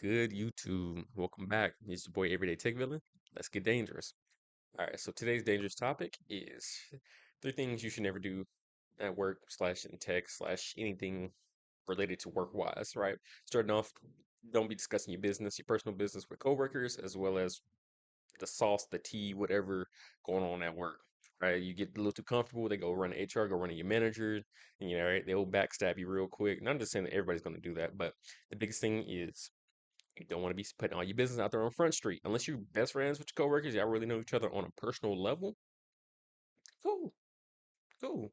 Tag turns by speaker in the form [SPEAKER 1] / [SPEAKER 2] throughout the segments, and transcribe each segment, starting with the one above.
[SPEAKER 1] good, YouTube? Welcome back. It's your boy Everyday Tech Villain. Let's get dangerous. All right, so today's dangerous topic is three things you should never do at work slash in tech slash anything related to work wise, right? Starting off, don't be discussing your business, your personal business with coworkers, as well as the sauce, the tea, whatever going on at work. Right, you get a little too comfortable. They go run HR, go run to your manager, and right, they'll backstab you real quick. Not just saying that everybody's going to do that, but the biggest thing is you don't want to be putting all your business out there on Front Street. Unless you're best friends with your coworkers, y'all really know each other on a personal level. Cool, cool.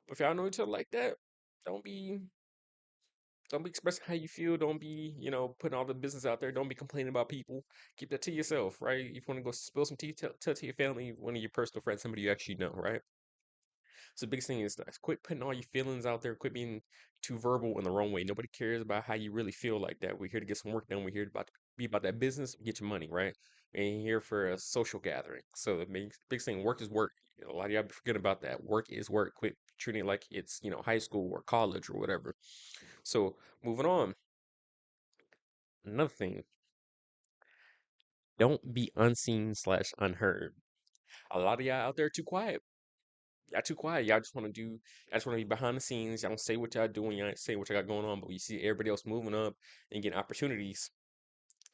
[SPEAKER 1] But if y'all know each other like that, don't be don't be expressing how you feel. Don't be, putting all the business out there. Don't be complaining about people. Keep that to yourself, right? If you want to go spill some tea, tell to your family, one of your personal friends, somebody you actually know, right? So the biggest thing is that quit putting all your feelings out there. Quit being too verbal in the wrong way. Nobody cares about how you really feel like that. We're here to get some work done. We're here to be about that business, get your money, right? And here for a social gathering. So the biggest thing, work is work. A lot of y'all forget about that. Work is work. Quit treating it like it's, high school or college or whatever. So moving on. Another thing, don't be unseen slash unheard. A lot of y'all out there too quiet. Y'all too quiet. Y'all just want to do. I just want to be behind the scenes. Y'all don't say what y'all doing. Y'all ain't say what y'all got going on. But we see everybody else moving up and getting opportunities.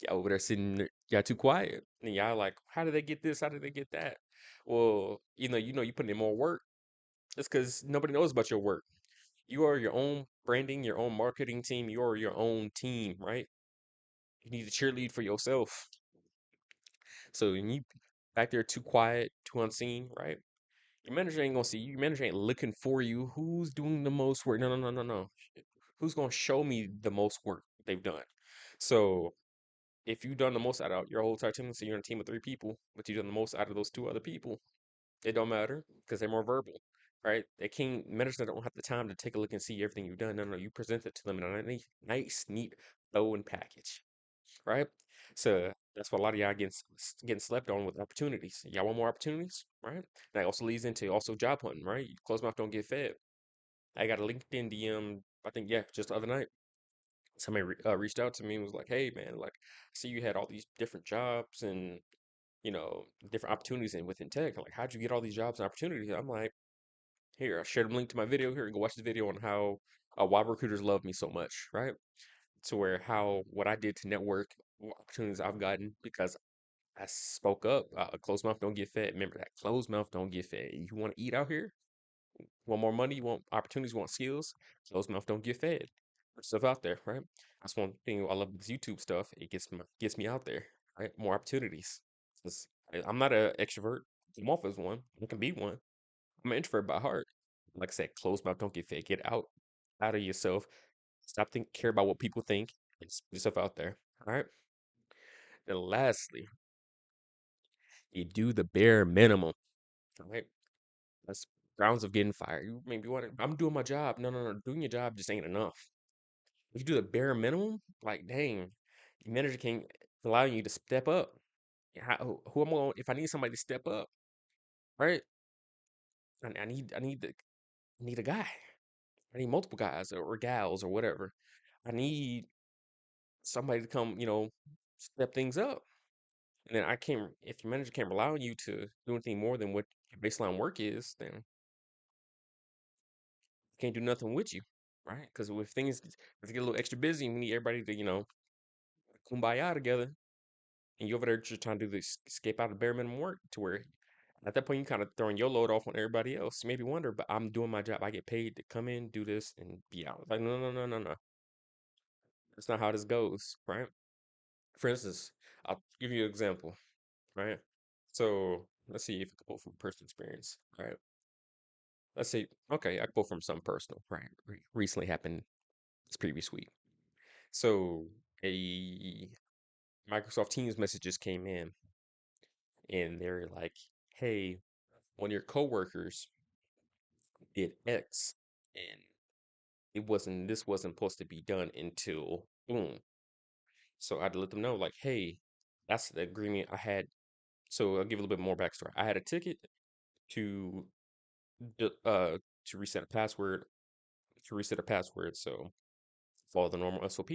[SPEAKER 1] Y'all over there sitting. Y'all too quiet. And y'all like, how did they get this? How did they get that? Well, you putting in more work. It's because nobody knows about your work. You are your own branding, your own marketing team. You are your own team, right? You need to cheerlead for yourself. So when you back there too quiet, too unseen, right? Your manager ain't gonna see you. Your manager ain't looking for you. Who's doing the most work? No, no, no, no, no. Who's gonna show me the most work they've done? So if you've done the most out of your whole entire team, so you're in a team of three people, but you've done the most out of those two other people, it don't matter because they're more verbal, right? They can't managers don't have the time to take a look and see everything you've done. No, no, you present it to them in a nice, neat bow and package, right? So that's what a lot of y'all getting slept on with opportunities. Y'all want more opportunities, right? That also leads into also job hunting, right? Closed mouth don't get fed. I got a LinkedIn DM, I think, yeah, just the other night. Somebody reached out to me and was like, "Hey, man, like, I see you had all these different jobs and different opportunities in within tech. Like, how'd you get all these jobs and opportunities?" I'm like, "Here, I shared a link to my video. Here, go watch the video on how why recruiters love me so much, right? To where how what I did to network, what opportunities I've gotten because I spoke up. A closed mouth don't get fed. Remember that closed mouth don't get fed. You want to eat out here? Want more money? You want opportunities? You want skills? Closed mouth don't get fed. There's stuff out there, right? That's one thing I love this YouTube stuff. It gets me out there, right? More opportunities. 'Cause I'm not an extrovert. I'm off as one. I can be one. I'm an introvert by heart. Like I said, closed mouth don't get fed. Get out of yourself. Stop care about what people think and just put yourself out there. All right. And lastly, you do the bare minimum. All right. That's grounds of getting fired. You maybe want to, I'm doing my job. No, no, no. Doing your job just ain't enough. If you do the bare minimum, like, dang, your manager can't allow you to step up. Who am I going, if I need somebody to step up, right? I need a guy. I need multiple guys or gals or whatever. I need somebody to come, step things up. And then if your manager can't rely on you to do anything more than what your baseline work is, then can't do nothing with you, right? Because if they get a little extra busy, we need everybody to, kumbaya together, and you over there just trying to do this, escape out of bare minimum work to where at that point you kind of throwing your load off on everybody else. You maybe wonder, but I'm doing my job. I get paid to come in, do this, and be out. Like, no, no, no, no, no. That's not how this goes, right? For instance, I'll give you an example, right? So let's see if I can pull from personal experience, right? Let's say, okay, I can pull from something personal, right? Recently happened this previous week. So a Microsoft Teams messages came in and they're like, hey, one of your coworkers did X and this wasn't supposed to be done until boom. So I had to let them know, like, hey, that's the agreement I had. So I'll give a little bit more backstory. I had a ticket to to reset a password, So follow the normal SOP.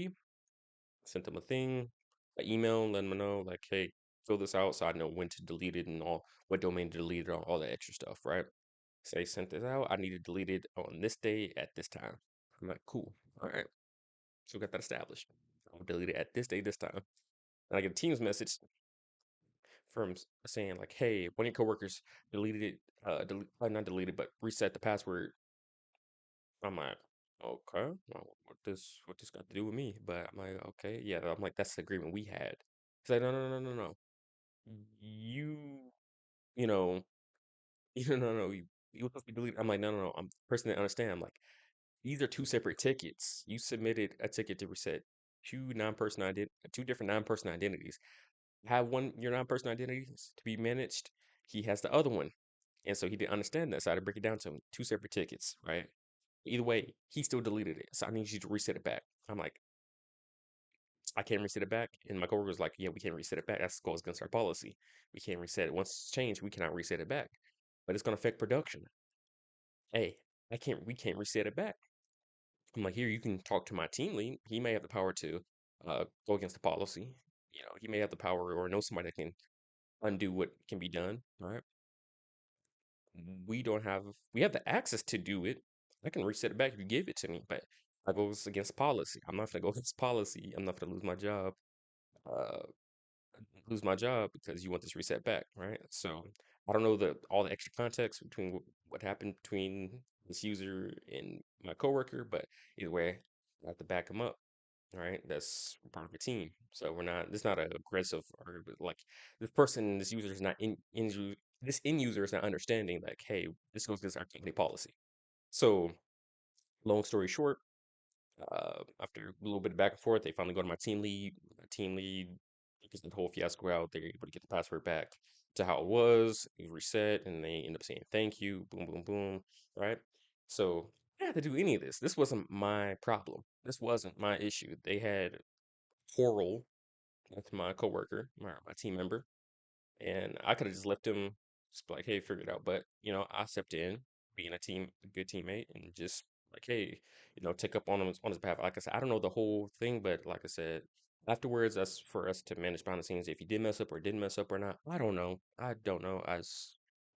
[SPEAKER 1] Sent them a thing, an email, letting them know like, hey, fill this out so I know when to delete it and all, what domain to delete it, all that extra stuff, right? Say sent this out. I need to delete it on this day at this time. I'm like, cool. All right. So we got that established. I'll delete it at this day, this time. And I get a Teams message from saying like, hey, one of your coworkers deleted it, not deleted, but reset the password. I'm like, okay, well, what this got to do with me? But I'm like, okay, yeah. I'm like, that's the agreement we had. He's like, no, no, no, no, no, no. You, you know, no, you were supposed to be deleted. I'm like, no, no, no. I'm the person that understand. I'm like, these are two separate tickets. You submitted a ticket to reset two different non-person identities. Have one your non-person identities to be managed. He has the other one, and so he didn't understand that. So I had to break it down to him. Two separate tickets, right? Either way, he still deleted it. So I need you to reset it back. I'm like, I can't reset it back. And my coworker was like, yeah, we can't reset it back. That goes against our policy. We can't reset it. Once it's changed, we cannot reset it back. But it's gonna affect production. Hey, we can't reset it back. I'm like, here, you can talk to my team lead. He may have the power to go against the policy. He may have the power or know somebody that can undo what can be done. All right. We don't have, we have the access to do it. I can reset it back if you give it to me, but I goes against policy. I'm not gonna go against policy. I'm not gonna uh, lose my job because you want this reset back, right? So I don't know all the extra context between what happened between this user and my coworker, but either way, I have to back him up. All right, that's part of a team. So we're not. It's not a aggressive or like this user is not this end user is not understanding like, hey, this goes against our company policy. So long story short, after a little bit of back and forth, they finally go to my team lead. My team lead, because the whole fiasco out, they're able to get the password back to how it was. It reset, and they end up saying thank you. Boom, boom, boom. Right. So I didn't have to do any of this. This wasn't my problem. This wasn't my issue. They had quarrel with my coworker, my team member, and I could have just left him, just be like, hey, figure it out. But I stepped in, being a good teammate, and just like, hey, take up on his behalf. Like I said, I don't know the whole thing, but like I said, afterwards, that's for us to manage behind the scenes. If he did mess up or didn't mess up or not, I don't know. I don't know. I'm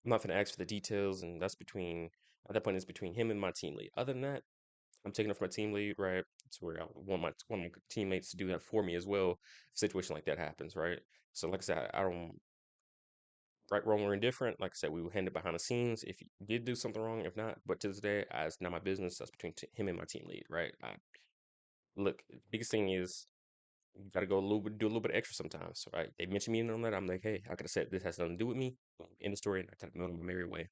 [SPEAKER 1] not gonna ask for the details, and that's between at that point it's between him and my team lead. Other than that, I'm taking it from my team lead, right? To where I want one of my teammates to do that for me as well. If a situation like that happens, right? So, like I said, I don't right, wrong, or indifferent. Like I said, we will hand it behind the scenes if he did do something wrong. If not, but to this day, it's not my business. That's between him and my team lead, right? Look, the biggest thing is you got to go do a little bit extra sometimes, right? They mention me on that. I'm like, hey, I could have said this has nothing to do with me. End the story, and I kind of go my merry way,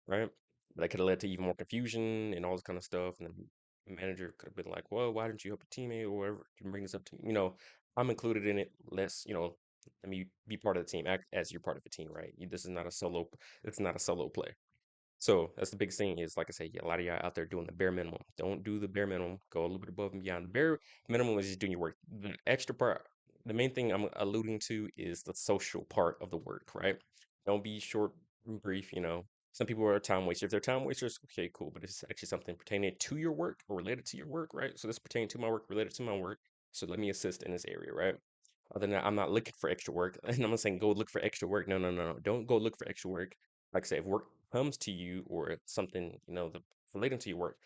[SPEAKER 1] right? But that could have led to even more confusion and all this kind of stuff. And the manager could have been like, well, why didn't you help a teammate or whatever? You bring this up to me. I'm included in it. Let me be part of the team. Act as you're part of the team, right? This is not a solo. It's not a solo play. So that's the biggest thing is, like I say, yeah, a lot of y'all out there doing the bare minimum. Don't do the bare minimum. Go a little bit above and beyond. The bare minimum is just doing your work. The extra part, the main thing I'm alluding to is the social part of the work, right? Don't be short and brief. Some people are time wasters. If they're time wasters, okay, cool. But it's actually something pertaining to your work or related to your work, right? So this pertaining to my work, related to my work. So let me assist in this area, right? Other than that, I'm not looking for extra work. And I'm not saying go look for extra work. No, no, no, no. Don't go look for extra work. Like I say, if work comes to you or something, relating to your work,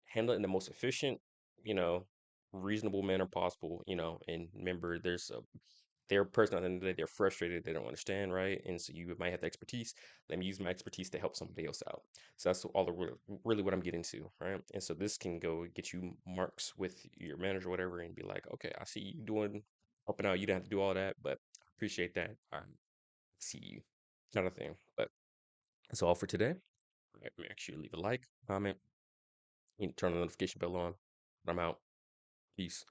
[SPEAKER 1] handle it in the most efficient, you know, reasonable manner possible, and remember they're a person at the end of the day, they're frustrated, they don't understand, right? And so you might have the expertise. Let me use my expertise to help somebody else out. So that's all really what I'm getting to, right? And so this can go get you marks with your manager, or whatever, and be like, okay, I see you doing helping out. You don't have to do all that, but I appreciate that. I see you, kind of thing. But that's all for today. Make sure you leave a like, comment, and turn the notification bell on. I'm out. Peace.